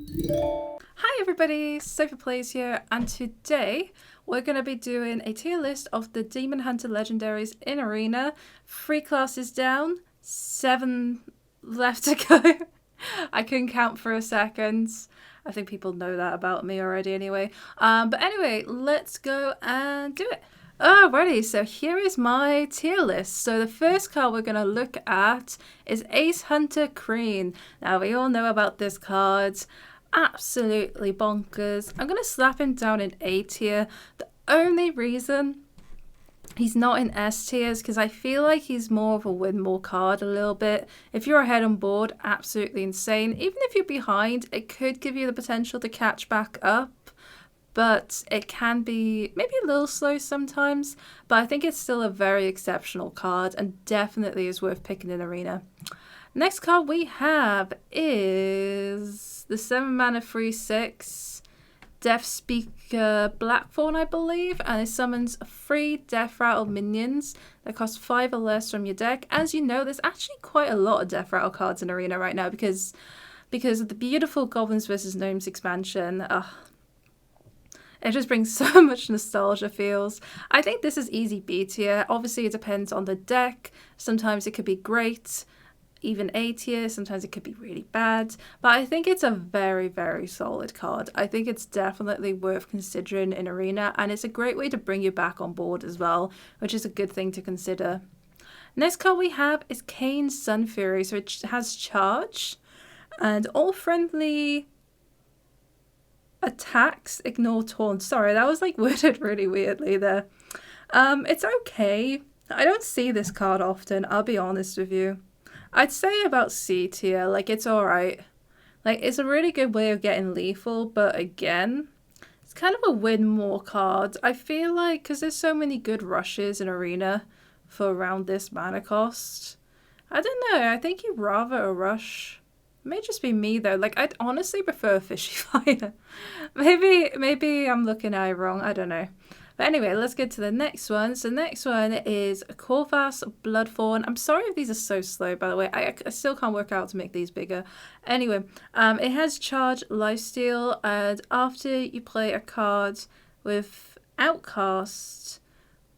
Hi everybody, Sophie Plays here, and today we're going to be doing a tier list of the Demon Hunter legendaries in Arena. 3 classes down, 7 left to go. I couldn't count for a second. I think people know that about me already anyway. But anyway, let's go and do it. Alrighty, so here is my tier list. So the first card we're going to look at is Ace Hunter Kreen. Now we all know about this card. Absolutely bonkers. I'm going to slap him down in A tier. The only reason he's not in S tier is because I feel like he's more of a win more card a little bit. If you're ahead on board, absolutely insane. Even if you're behind, it could give you the potential to catch back up. But it can be maybe a little slow sometimes. But I think it's still a very exceptional card and definitely is worth picking in Arena. Next card we have is the 7 mana 3/6 Death Speaker Blackthorn, I believe, and it summons 3 Deathrattle minions that cost 5 or less from your deck. As you know, there's actually quite a lot of Deathrattle cards in Arena right now because of the beautiful Goblins vs. Gnomes expansion. It just brings so much nostalgia feels. I think this is easy B tier. Obviously, it depends on the deck. Sometimes it could be great. Even A tier, sometimes it could be really bad, but I think it's a very, very solid card. I think it's definitely worth considering in Arena, and it's a great way to bring you back on board as well, which is a good thing to consider. Next card we have is Kane Sun Fury, so it has charge, and all friendly attacks ignore taunt. Sorry, that was like worded really weirdly there. It's okay. I don't see this card often, I'll be honest with you. I'd say about C tier, like it's alright. Like it's a really good way of getting lethal, but again, it's kind of a win more card. I feel like because there's so many good rushes in Arena for around this mana cost. I don't know, I think you'd rather a rush. It may just be me though, like I'd honestly prefer a Fishy Fighter. Maybe I'm looking at it wrong, I don't know. But anyway, let's get to the next one. So the next one is Corvus Bloodthorn. I'm sorry if these are so slow, by the way. I still can't work out to make these bigger. Anyway, it has charge, lifesteal, and after you play a card with Outcast,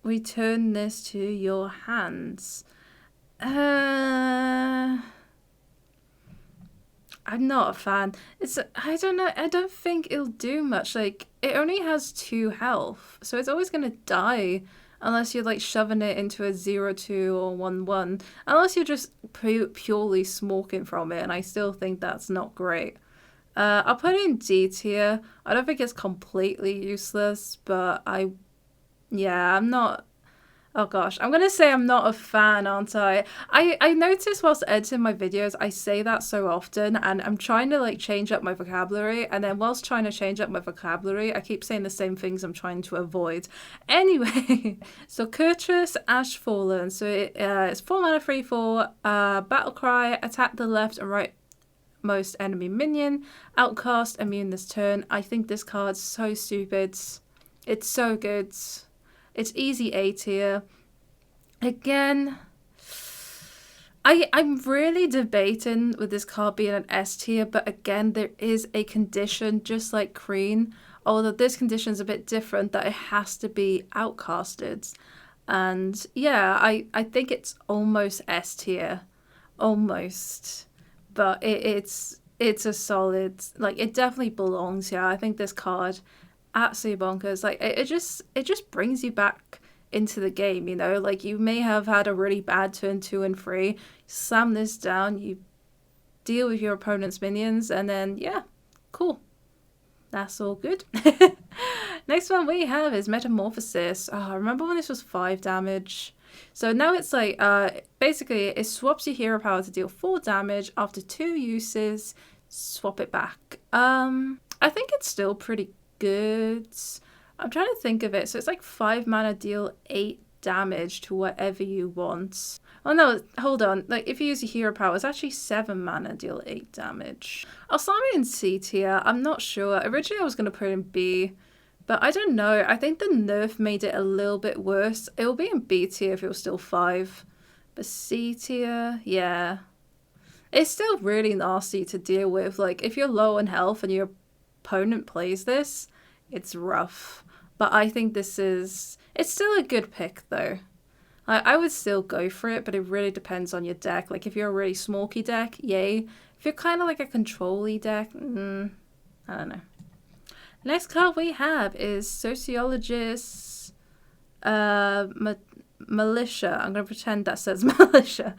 return this to your hands. I'm not a fan. I don't know. I don't think it'll do much. Like, it only has 2 health, so it's always gonna die unless you're like shoving it into a 0/2 or 1/1. Unless you're just purely smoking from it, and I still think that's not great. I'll put it in D tier. I don't think it's completely useless, but I'm not. Oh gosh, I'm going to say I'm not a fan, aren't I? I notice whilst editing my videos, I say that so often, and I'm trying to like change up my vocabulary, and then whilst trying to change up my vocabulary, I keep saying the same things I'm trying to avoid. Anyway, so Kurtis Ashfall, so it's 4 mana 3/4, battle cry, attack the left and right most enemy minion, outcast, immune this turn. I think this card's so stupid. It's so good. It's easy A tier. Again, I'm really debating with this card being an S tier, but again, there is a condition, just like Kreen, although this condition is a bit different, that it has to be outcasted. And yeah, I think it's almost S tier. Almost. But it's a solid, like, it definitely belongs here. I think this card absolutely bonkers. Like it just brings you back into the game, you know. Like you may have had a really bad turn 2 and 3, you slam this down, you deal with your opponent's minions, and then yeah, cool, that's all good. Next one we have is Metamorphosis. I remember when this was 5 damage. So now it's like basically it swaps your hero power to deal 4 damage after 2 uses. Swap it back. I think it's still pretty good. I'm trying to think of it. So it's like 5 mana, deal 8 damage to whatever you want. Oh no, hold on. Like if you use your hero power, it's actually 7 mana, deal 8 damage. I'll slam it in C tier. I'm not sure. Originally I was going to put it in B, but I don't know. I think the nerf made it a little bit worse. It'll be in B tier if it was still 5. But C tier, yeah. It's still really nasty to deal with. Like, if you're low on health and your opponent plays this, it's rough. But I think it's still a good pick, though. I would still go for it, but it really depends on your deck. Like, if you're a really smoky deck, yay. If you're kind of like a control-y deck, I don't know. Next card we have is Sociologist Militia. I'm going to pretend that says Militia.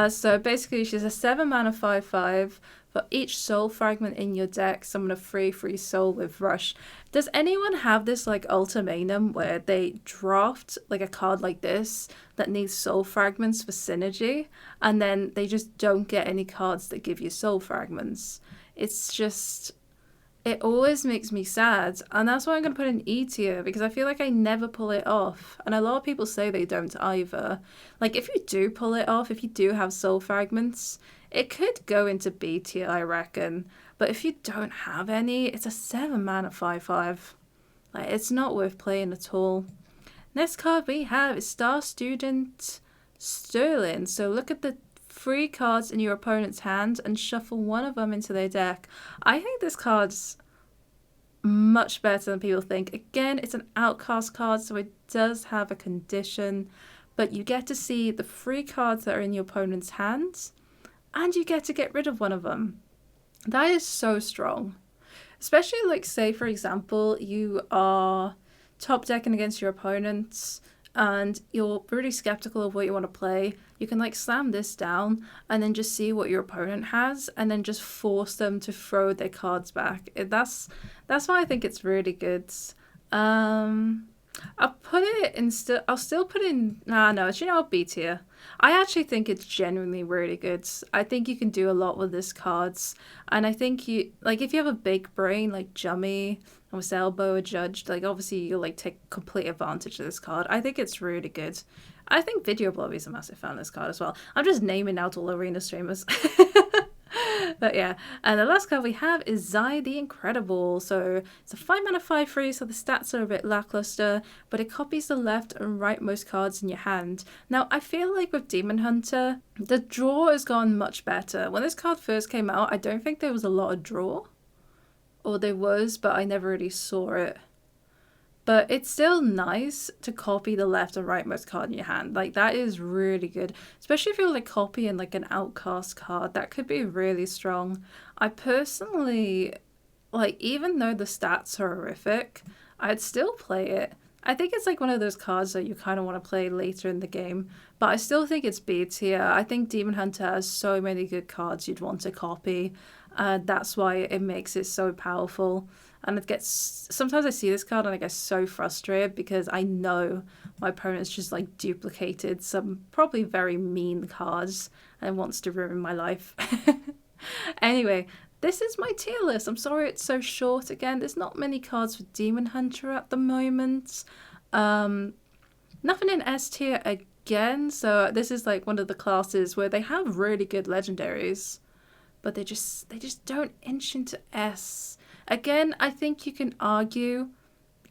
So basically, she's a 7-mana 5/5. For each soul fragment in your deck, summon a 3/3 soul with Rush. Does anyone have this like ultimatum where they draft like a card like this that needs soul fragments for synergy, and then they just don't get any cards that give you soul fragments? It's just, it always makes me sad, and that's why I'm going to put in E tier, because I feel like I never pull it off, and a lot of people say they don't either. Like, if you do pull it off, if you do have soul fragments, it could go into B tier, I reckon, but if you don't have any, it's a 7-mana 5/5. Like, it's not worth playing at all. Next card we have is Star Student Sterling. So look at the 3 cards in your opponent's hand and shuffle one of them into their deck. I think this card's much better than people think. Again, it's an outcast card, so it does have a condition, but you get to see the 3 cards that are in your opponent's hands, and you get to get rid of one of them. That is so strong. Especially, like, say, for example, you are top decking against your opponents and you're really skeptical of what you want to play. You can, like, slam this down and then just see what your opponent has and then just force them to throw their cards back. That's why I think it's really good. I'll put it in I'll still put in, no, I'll B tier. I actually think it's genuinely really good. I think you can do a lot with this cards, and I think you, like, if you have a big brain like Jummy or Elbow or Judge, like, obviously you'll like take complete advantage of this card. I think it's really good. I think Video Blobby's a massive fan of this card as well. I'm just naming out all arena streamers. But yeah, and the last card we have is Zai the Incredible. So it's a 5-mana 5/3, so the stats are a bit lackluster, but it copies the left and rightmost cards in your hand. Now, I feel like with Demon Hunter, the draw has gone much better. When this card first came out, I don't think there was a lot of draw. Or there was, but I never really saw it. But it's still nice to copy the left and rightmost card in your hand. Like, that is really good. Especially if you're, like, copying, like, an outcast card. That could be really strong. I personally, like, even though the stats are horrific, I'd still play it. I think it's, like, one of those cards that you kind of want to play later in the game. But I still think it's B tier. I think Demon Hunter has so many good cards you'd want to copy. That's why it makes it so powerful. And it gets, sometimes I see this card and I get so frustrated because I know my opponent's just like duplicated some probably very mean cards and wants to ruin my life. Anyway, this is my tier list. I'm sorry it's so short again. There's not many cards for Demon Hunter at the moment. Nothing in S tier again. So this is like one of the classes where they have really good legendaries, but they just don't inch into S. Again, I think you can argue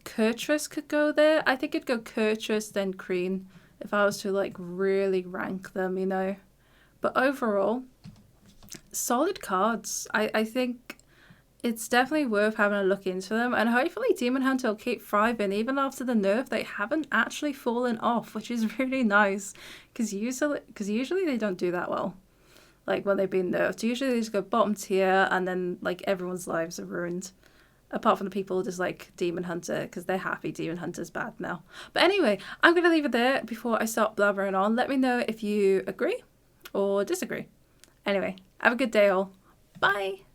Kurtis could go there. I think it'd go Kurtis, then Kreen, if I was to, like, really rank them, you know. But overall, solid cards. I think it's definitely worth having a look into them. And hopefully Demon Hunter will keep thriving. Even after the nerf, they haven't actually fallen off, which is really nice. Because usually they don't do that well. Like, when they've been nerfed, usually they just go bottom tier and then, like, everyone's lives are ruined. Apart from the people who just like Demon Hunter because they're happy Demon Hunter's bad now. But anyway, I'm going to leave it there before I start blabbering on. Let me know if you agree or disagree. Anyway, have a good day all. Bye!